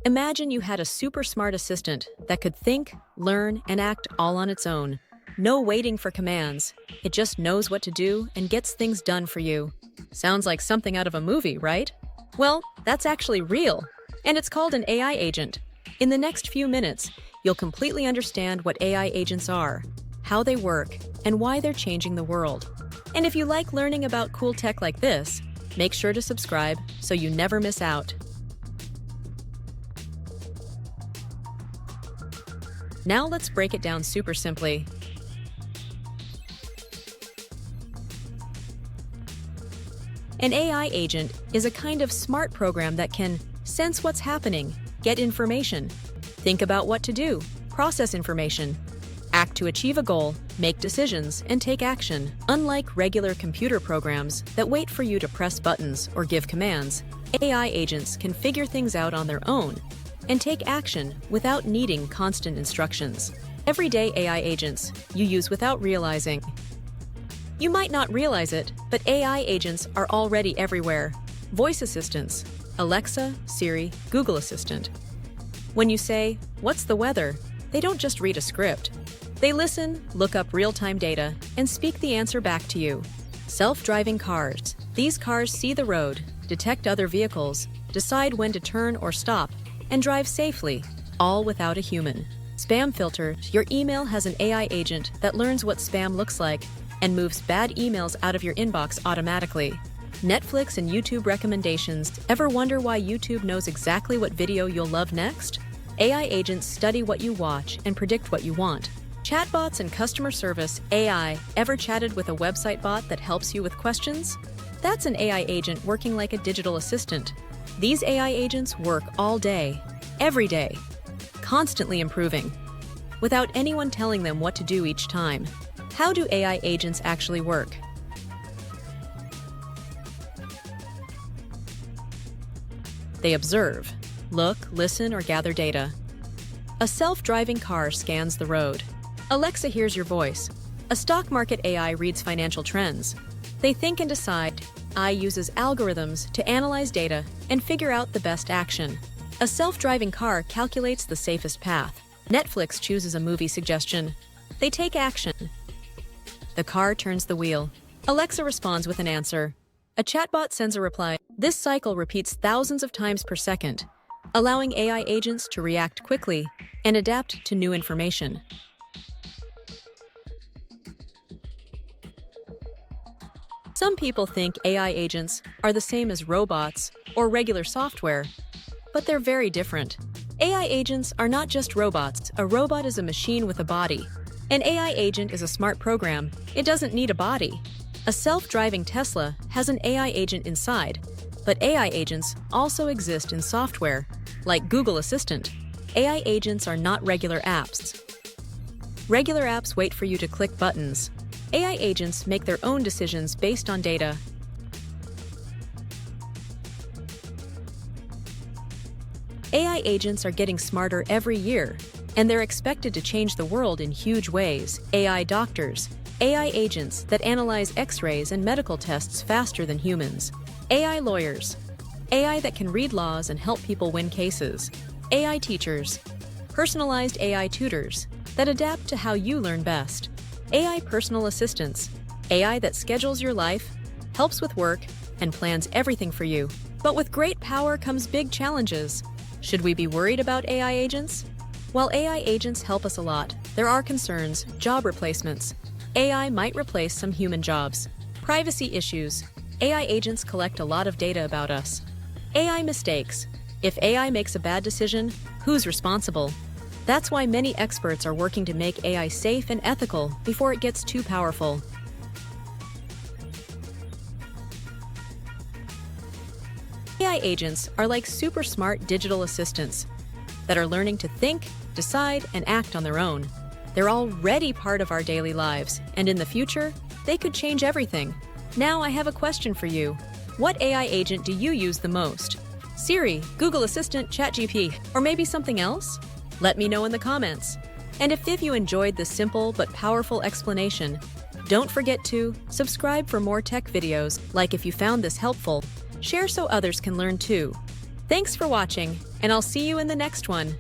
Imagine you had a super smart assistant that could think, learn, and act all on its own. No waiting for commands. It just knows what to do and gets things done for you. Sounds like something out of a movie, right? Well, that's actually real, and it's called an AI agent. In the next few minutes, you'll completely understand what AI agents are, how they work, and why they're changing the world. And if you like learning about cool tech like this, make sure to subscribe so you never miss out. Now let's break it down super simply. An AI agent is a kind of smart program that can sense what's happening, get information, think about what to do, process information, act to achieve a goal, make decisions, and take action. Unlike regular computer programs that wait for you to press buttons or give commands, AI agents can figure things out on their own and take action without needing constant instructions. Everyday AI agents you use without realizing. You might not realize it, but AI agents are already everywhere. Voice assistants, Alexa, Siri, Google Assistant. When you say, "What's the weather?" they don't just read a script. They listen, look up real-time data, and speak the answer back to you. Self-driving cars. These cars see the road, detect other vehicles, decide when to turn or stop, and drive safely, all without a human. Spam filters. Your email has an AI agent that learns what spam looks like and moves bad emails out of your inbox automatically. Netflix and YouTube recommendations. Ever wonder why YouTube knows exactly what video you'll love next? AI agents study what you watch and predict what you want. Chatbots and customer service. AI. Ever chatted with a website bot that helps you with questions? That's an AI agent working like a digital assistant. These AI agents work all day, every day, constantly improving, without anyone telling them what to do each time. How do AI agents actually work? They observe, look, listen, or gather data. A self-driving car scans the road. Alexa hears your voice. A stock market AI reads financial trends. They think and decide. AI uses algorithms to analyze data and figure out the best action. A self-driving car calculates the safest path. Netflix chooses a movie suggestion. They take action. The car turns the wheel. Alexa responds with an answer. A chatbot sends a reply. This cycle repeats thousands of times per second, allowing AI agents to react quickly and adapt to new information. Some people think AI agents are the same as robots or regular software, but they're very different. AI agents are not just robots. A robot is a machine with a body. An AI agent is a smart program. It doesn't need a body. A self-driving Tesla has an AI agent inside, but AI agents also exist in software, like Google Assistant. AI agents are not regular apps. Regular apps wait for you to click buttons. AI agents make their own decisions based on data. AI agents are getting smarter every year, and they're expected to change the world in huge ways. AI doctors, AI agents that analyze X-rays and medical tests faster than humans. AI lawyers, AI that can read laws and help people win cases. AI teachers, personalized AI tutors that adapt to how you learn best. AI personal assistants, AI that schedules your life, helps with work, and plans everything for you. But with great power comes big challenges. Should we be worried about AI agents? While AI agents help us a lot, there are concerns. Job replacements. AI might replace some human jobs. Privacy issues. AI agents collect a lot of data about us. AI mistakes. If AI makes a bad decision, who's responsible? That's why many experts are working to make AI safe and ethical before it gets too powerful. AI agents are like super smart digital assistants that are learning to think, decide, and act on their own. They're already part of our daily lives, and in the future, they could change everything. Now I have a question for you. What AI agent do you use the most? Siri, Google Assistant, ChatGPT, or maybe something else? Let me know in the comments. And if you enjoyed this simple but powerful explanation, don't forget to subscribe for more tech videos. Like if you found this helpful, share so others can learn too. Thanks for watching, and I'll see you in the next one.